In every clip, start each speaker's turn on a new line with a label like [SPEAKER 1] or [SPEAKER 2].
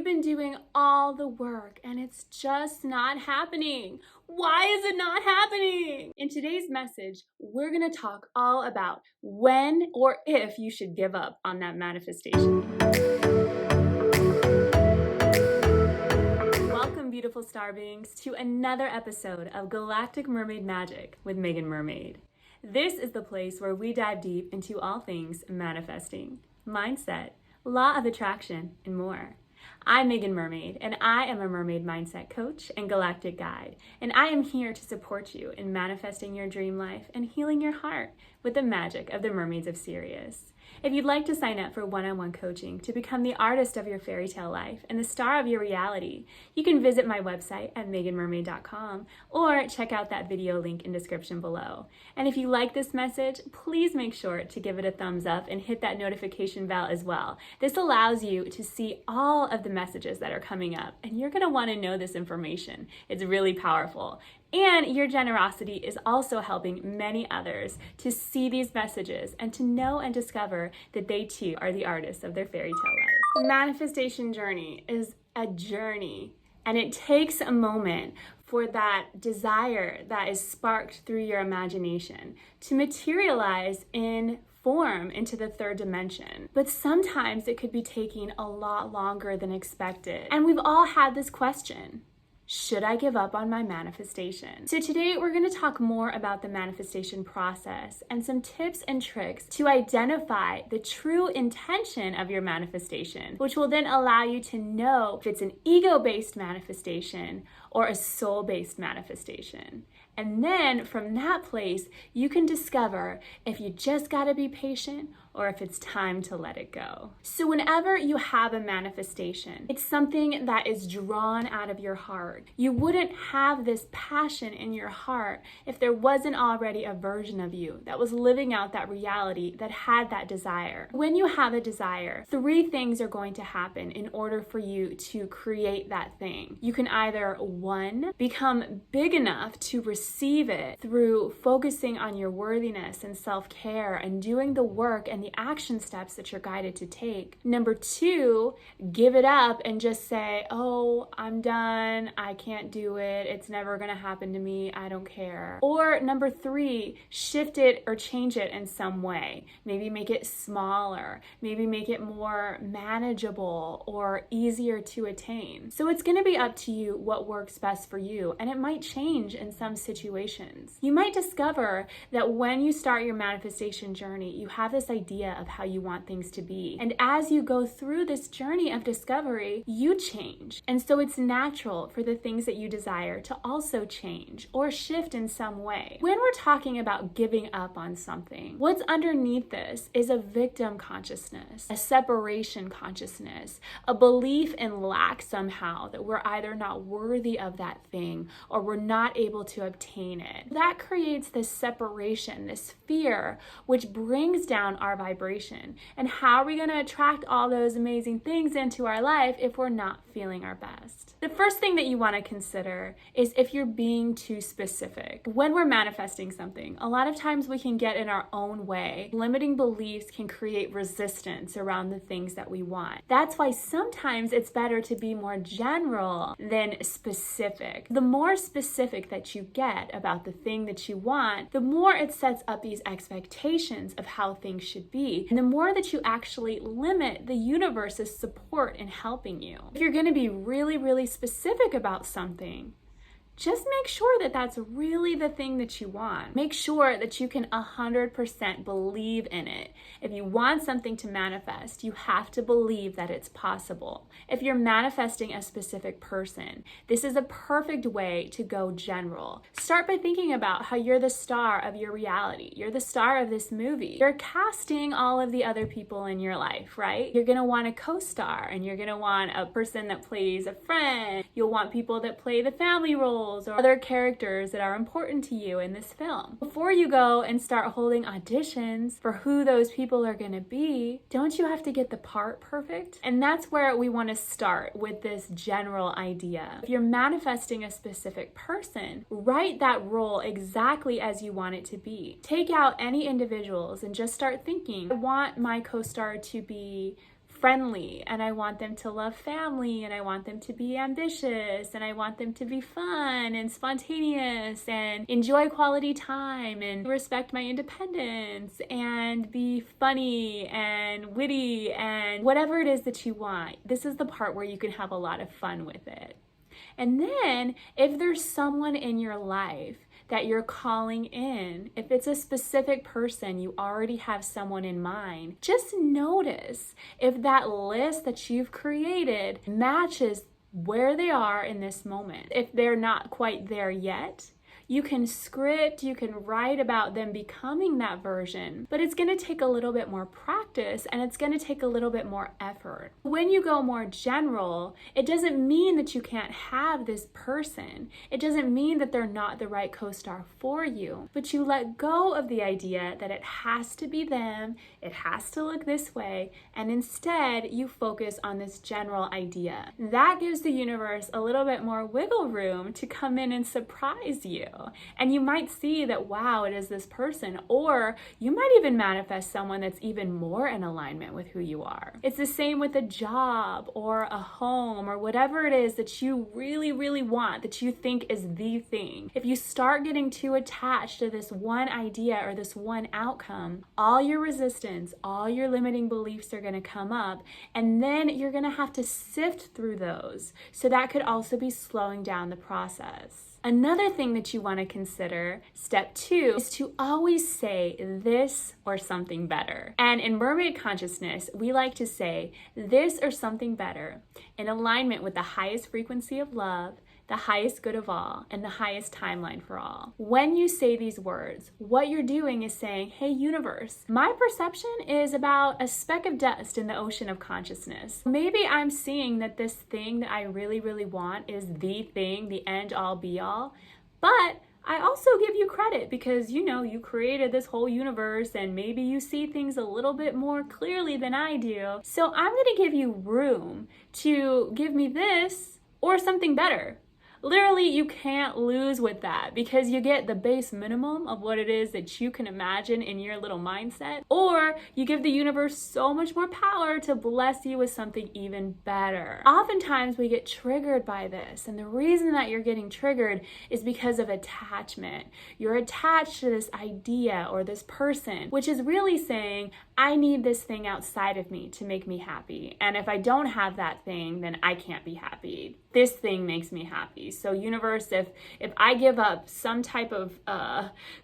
[SPEAKER 1] been doing all the work and it's just not happening. Why is it not happening? In today's message, we're going to talk all about when or if you should give up on that manifestation. Welcome, beautiful star beings, to another episode of Galactic Mermaid Magic with Meagan Mermaid. This is the place where we dive deep into all things manifesting, mindset, law of attraction, and more. I'm Meagan Mermaid, and I am a mermaid mindset coach and galactic guide, and I am here to support you in manifesting your dream life and healing your heart with the magic of the mermaids of Sirius. If you'd like to sign up for one-on-one coaching to become the artist of your fairy tale life and the star of your reality, you can visit my website at meaganmermaid.com or check out that video link in description below. And if you like this message, please make sure to give it a thumbs up and hit that notification bell as well. This allows you to see all of the messages that are coming up, and you're going to want to know this information. It's really powerful. And your generosity is also helping many others to see these messages and to know and discover that they too are the artists of their fairy tale life. The manifestation journey is a journey, and it takes a moment for that desire that is sparked through your imagination to materialize in form into the third dimension. But sometimes it could be taking a lot longer than expected. And we've all had this question. Should I give up on my manifestation? So today we're going to talk more about the manifestation process and some tips and tricks to identify the true intention of your manifestation, which will then allow you to know if it's an ego-based manifestation or a soul-based manifestation. And then from that place, you can discover if you just gotta be patient or if it's time to let it go. So whenever you have a manifestation, it's something that is drawn out of your heart. You wouldn't have this passion in your heart if there wasn't already a version of you that was living out that reality that had that desire. When you have a desire, three things are going to happen in order for you to create that thing. You can either, one, become big enough to receive it through focusing on your worthiness and self-care and doing the work and the action steps that you're guided to take. Number two, give it up and just say, oh, I'm done. I can't do it. It's never going to happen to me. I don't care. Or number three, shift it or change it in some way. Maybe make it smaller. Maybe make it more manageable or easier to attain. So it's going to be up to you what works best for you, and it might change in some situations. You might discover that when you start your manifestation journey, you have this idea of how you want things to be. And as you go through this journey of discovery, you change. And so it's natural for the things that you desire to also change or shift in some way. When we're talking about giving up on something, what's underneath this is a victim consciousness, a separation consciousness, a belief in lack somehow, that we're either not worthy of that thing or we're not able to obtain it. That creates this separation, this fear, which brings down our vibration. And how are we going to attract all those amazing things into our life if we're not feeling our best? The first thing that you want to consider is if you're being too specific. When we're manifesting something, a lot of times we can get in our own way. Limiting beliefs can create resistance around the things that we want. That's why sometimes it's better to be more general than specific. The more specific that you get about the thing that you want, the more it sets up these expectations of how things should be, and the more that you actually limit the universe's support in helping you. If you're going to be really, really specific about something, just make sure that that's really the thing that you want. Make sure that you can 100% believe in it. If you want something to manifest, you have to believe that it's possible. If you're manifesting a specific person, this is a perfect way to go general. Start by thinking about how you're the star of your reality. You're the star of this movie. You're casting all of the other people in your life, right? You're gonna want a co-star, and you're gonna want a person that plays a friend. You'll want people that play the family role or other characters that are important to you in this film. Before you go and start holding auditions for who those people are going to be, don't you have to get the part perfect? And that's where we want to start with this general idea. If you're manifesting a specific person, write that role exactly as you want it to be. Take out any individuals and just start thinking, I want my co-star to be friendly, and I want them to love family, and I want them to be ambitious, and I want them to be fun and spontaneous and enjoy quality time and respect my independence and be funny and witty and whatever it is that you want. This is the part where you can have a lot of fun with it. And then if there's someone in your life that you're calling in, if it's a specific person, you already have someone in mind, just notice if that list that you've created matches where they are in this moment. If they're not quite there yet, you can script, you can write about them becoming that version, but it's gonna take a little bit more practice and it's gonna take a little bit more effort. When you go more general, it doesn't mean that you can't have this person. It doesn't mean that they're not the right co-star for you, but you let go of the idea that it has to be them, it has to look this way, and instead you focus on this general idea. That gives the universe a little bit more wiggle room to come in and surprise you. And you might see that, wow, it is this person, or you might even manifest someone that's even more in alignment with who you are. It's the same with a job or a home or whatever it is that you really, really want, that you think is the thing. If you start getting too attached to this one idea or this one outcome, all your resistance, all your limiting beliefs are going to come up, and then you're going to have to sift through those. So that could also be slowing down the process. Another thing that you want to consider, step 2, is to always say this or something better. And in mermaid consciousness, we like to say this or something better in alignment with the highest frequency of love, the highest good of all, and the highest timeline for all. When you say these words, what you're doing is saying, hey universe, my perception is about a speck of dust in the ocean of consciousness. Maybe I'm seeing that this thing that I really, really want is the thing, the end all be all, but I also give you credit because you created this whole universe and maybe you see things a little bit more clearly than I do. So I'm gonna give you room to give me this or something better. Literally, you can't lose with that because you get the base minimum of what it is that you can imagine in your little mindset, or you give the universe so much more power to bless you with something even better. Oftentimes, we get triggered by this, and the reason that you're getting triggered is because of attachment. You're attached to this idea or this person, which is really saying, I need this thing outside of me to make me happy. And if I don't have that thing, then I can't be happy. This thing makes me happy. So universe, if I give up some type of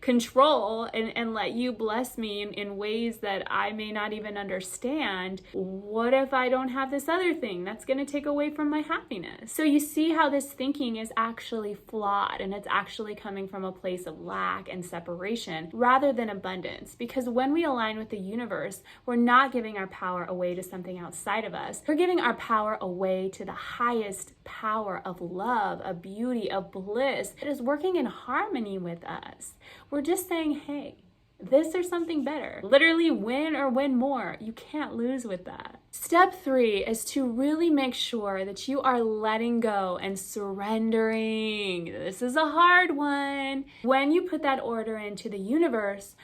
[SPEAKER 1] control and let you bless me in ways that I may not even understand, what if I don't have this other thing? That's going to take away from my happiness. So you see how this thinking is actually flawed, and it's actually coming from a place of lack and separation rather than abundance. Because when we align with the universe, we're not giving our power away to something outside of us. We're giving our power away to the highest power of love, of beauty, of bliss that is working in harmony with us. We're just saying, hey, this or something better. Literally win or win more. You can't lose with that. Step 3 is to really make sure that you are letting go and surrendering. This is a hard one. When you put that order into the universe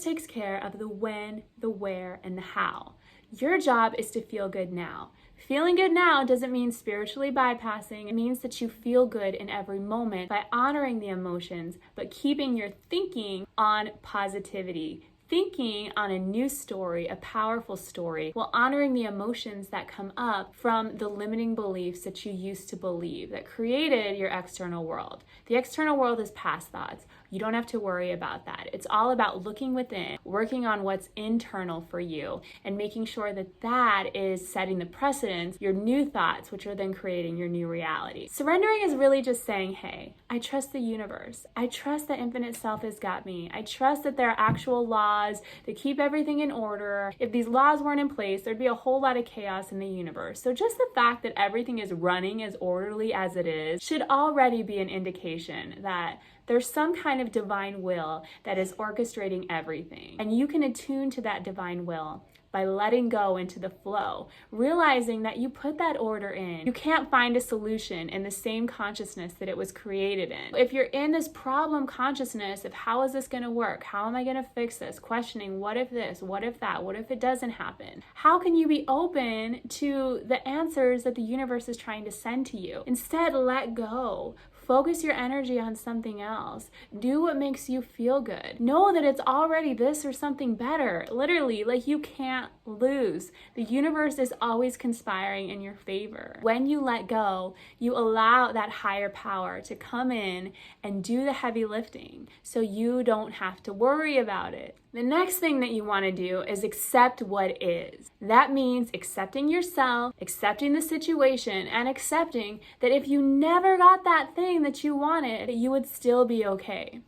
[SPEAKER 1] takes care of the when, the where, and the how. Your job is to feel good now. Feeling good now doesn't mean spiritually bypassing. It means that you feel good in every moment by honoring the emotions, but keeping your thinking on positivity. Thinking on a new story, a powerful story, while honoring the emotions that come up from the limiting beliefs that you used to believe that created your external world. The external world is past thoughts. You don't have to worry about that. It's all about looking within, working on what's internal for you, and making sure that that is setting the precedence, your new thoughts, which are then creating your new reality. Surrendering is really just saying, hey, I trust the universe. I trust that infinite self has got me. I trust that there are actual laws that keep everything in order. If these laws weren't in place, there'd be a whole lot of chaos in the universe. So just the fact that everything is running as orderly as it is should already be an indication that there's some kind of divine will that is orchestrating everything. And you can attune to that divine will by letting go into the flow, realizing that you put that order in. You can't find a solution in the same consciousness that it was created in. If you're in this problem consciousness of how is this going to work? How am I going to fix this? Questioning, what if this? What if that? What if it doesn't happen? How can you be open to the answers that the universe is trying to send to you? Instead, let go. Focus your energy on something else. Do what makes you feel good. Know that it's already this or something better. Literally, like you can't lose. The universe is always conspiring in your favor. When you let go, you allow that higher power to come in and do the heavy lifting so you don't have to worry about it. The next thing that you want to do is accept what is. That means accepting yourself, accepting the situation, and accepting that if you never got that thing that you wanted, you would still be okay.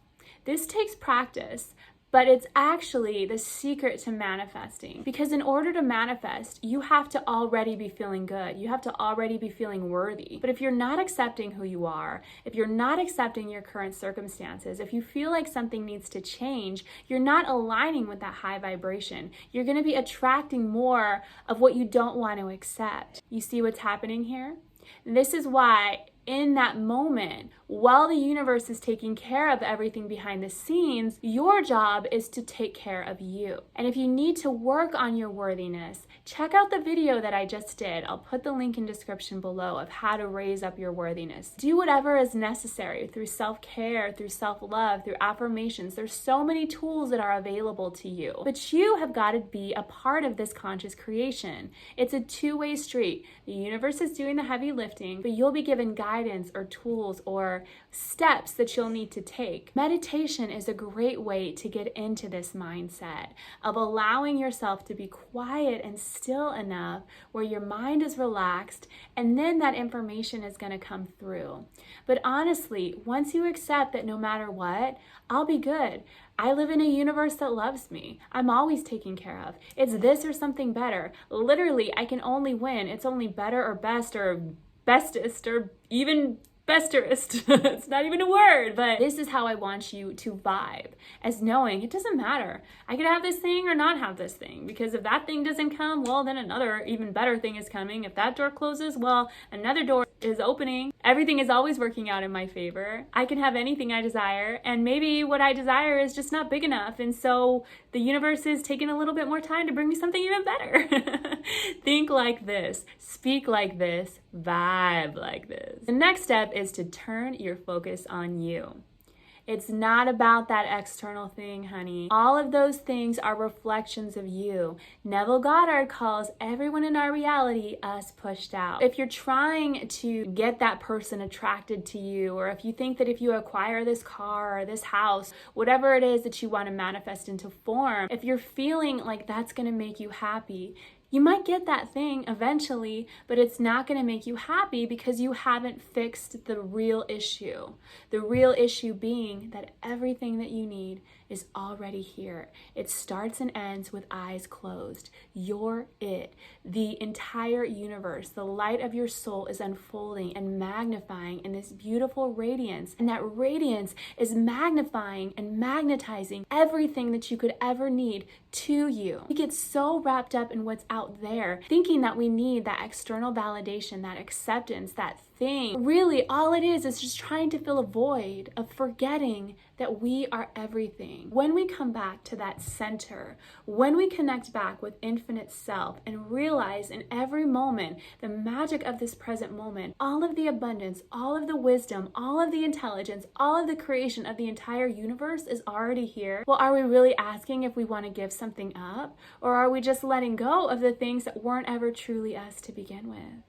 [SPEAKER 1] This takes practice, but it's actually the secret to manifesting. Because in order to manifest, you have to already be feeling good. You have to already be feeling worthy. But if you're not accepting who you are, if you're not accepting your current circumstances, if you feel like something needs to change, you're not aligning with that high vibration. You're going to be attracting more of what you don't want to accept. You see what's happening here? This is why in that moment, while the universe is taking care of everything behind the scenes, your job is to take care of you. And if you need to work on your worthiness, check out the video that I just did. I'll put the link in description below of how to raise up your worthiness. Do whatever is necessary through self-care, through self-love, through affirmations. There's so many tools that are available to you. But you have got to be a part of this conscious creation. It's a two-way street. The universe is doing the heavy lifting, but you'll be given guidance or tools or steps that you'll need to take. Meditation is a great way to get into this mindset of allowing yourself to be quiet and still enough where your mind is relaxed, and then that information is going to come through. But honestly, once you accept that no matter what, I'll be good. I live in a universe that loves me. I'm always taken care of. It's this or something better. Literally, I can only win. It's only better or best or bestest or even besterest. It's not even a word, but this is how I want you to vibe, as knowing it doesn't matter. I could have this thing or not have this thing, because if that thing doesn't come, well, then another even better thing is coming. If that door closes, well, another door is opening. Everything is always working out in my favor. I can have anything I desire, and maybe what I desire is just not big enough, and so the universe is taking a little bit more time to bring me something even better. Think like this, speak like this, vibe like this. The next step is to turn your focus on you. It's not about that external thing, honey. All of those things are reflections of you. Neville Goddard calls everyone in our reality us pushed out. If you're trying to get that person attracted to you, or if you think that if you acquire this car or this house, whatever it is that you want to manifest into form, if you're feeling like that's going to make you happy, you might get that thing eventually, but it's not going to make you happy because you haven't fixed the real issue. The real issue being that everything that you need is already here. It starts and ends with eyes closed. You're it. The entire universe, the light of your soul is unfolding and magnifying in this beautiful radiance. And that radiance is magnifying and magnetizing everything that you could ever need to you. We get so wrapped up in what's out there, thinking that we need that external validation, that acceptance, that thing. Really, all it is just trying to fill a void of forgetting that we are everything. When we come back to that center, when we connect back with infinite self and realize in every moment the magic of this present moment, all of the abundance, all of the wisdom, all of the intelligence, all of the creation of the entire universe is already here. Well, are we really asking if we want to give something up? Or are we just letting go of the things that weren't ever truly us to begin with?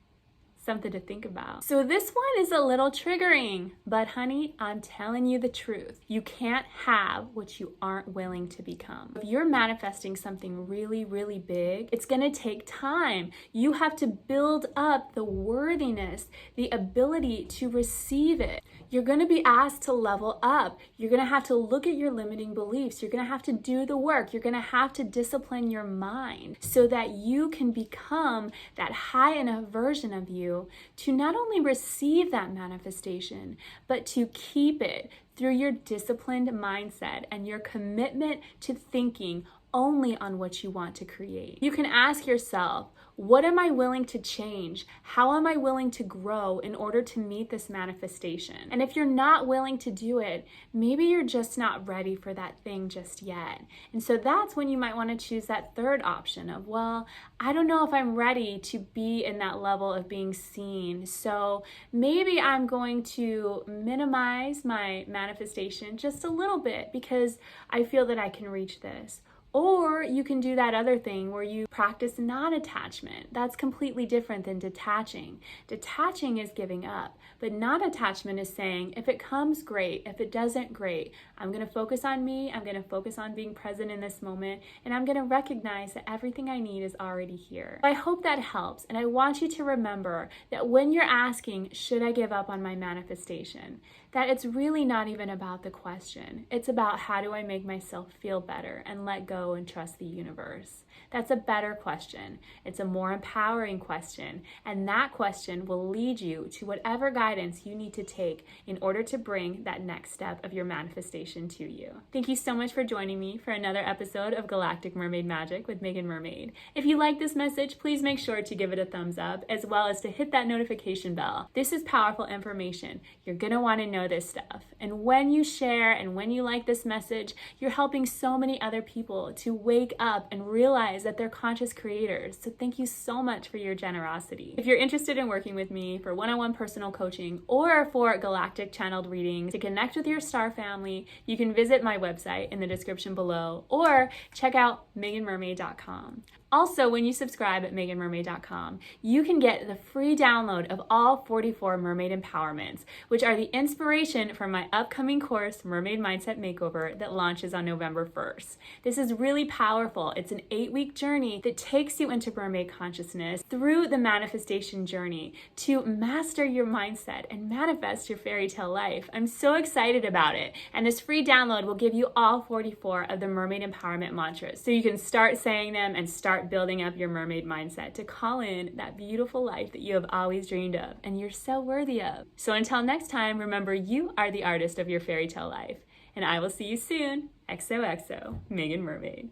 [SPEAKER 1] Something to think about. So this one is a little triggering, but honey, I'm telling you the truth. You can't have what you aren't willing to become. If you're manifesting something really, really big, it's going to take time. You have to build up the worthiness, the ability to receive it. You're going to be asked to level up. You're going to have to look at your limiting beliefs. You're going to have to do the work. You're going to have to discipline your mind so that you can become that high enough version of you to not only receive that manifestation, but to keep it through your disciplined mindset and your commitment to thinking only on what you want to create. You can ask yourself, what am I willing to change? How am I willing to grow in order to meet this manifestation? And if you're not willing to do it, maybe you're just not ready for that thing just yet. And so that's when you might want to choose that third option of, well, I don't know if I'm ready to be in that level of being seen. So maybe I'm going to minimize my manifestation just a little bit because I feel that I can reach this. Or you can do that other thing where you practice non-attachment. That's completely different than detaching. Detaching is giving up, but non-attachment is saying, if it comes, great. If it doesn't, great. I'm going to focus on me. I'm going to focus on being present in this moment, and I'm going to recognize that everything I need is already here. I hope that helps, and I want you to remember that when you're asking, should I give up on my manifestation, that it's really not even about the question. It's about how do I make myself feel better and let go and trust the universe. That's a better question. It's a more empowering question. And that question will lead you to whatever guidance you need to take in order to bring that next step of your manifestation to you. Thank you so much for joining me for another episode of Galactic Mermaid Magic with Meagan Mermaid. If you like this message, please make sure to give it a thumbs up, as well as to hit that notification bell. This is powerful information. You're going to want to know this stuff. And when you share and when you like this message, you're helping so many other people to wake up and realize that they're conscious creators. So thank you so much for your generosity. If you're interested in working with me for one-on-one personal coaching or for galactic channeled readings to connect with your star family, you can visit my website in the description below or check out meaganmermaid.com. Also, when you subscribe at meaganmermaid.com, you can get the free download of all 44 mermaid empowerments, which are the inspiration for my upcoming course, Mermaid Mindset Makeover, that launches on November 1st. This is really powerful. It's an 8-week journey that takes you into mermaid consciousness through the manifestation journey to master your mindset and manifest your fairy tale life. I'm so excited about it. And this free download will give you all 44 of the mermaid empowerment mantras so you can start saying them and start building up your mermaid mindset to call in that beautiful life that you have always dreamed of and you're so worthy of. So until next time, remember you are the artist of your fairy tale life. And I will see you soon. XOXO, Meagan Mermaid.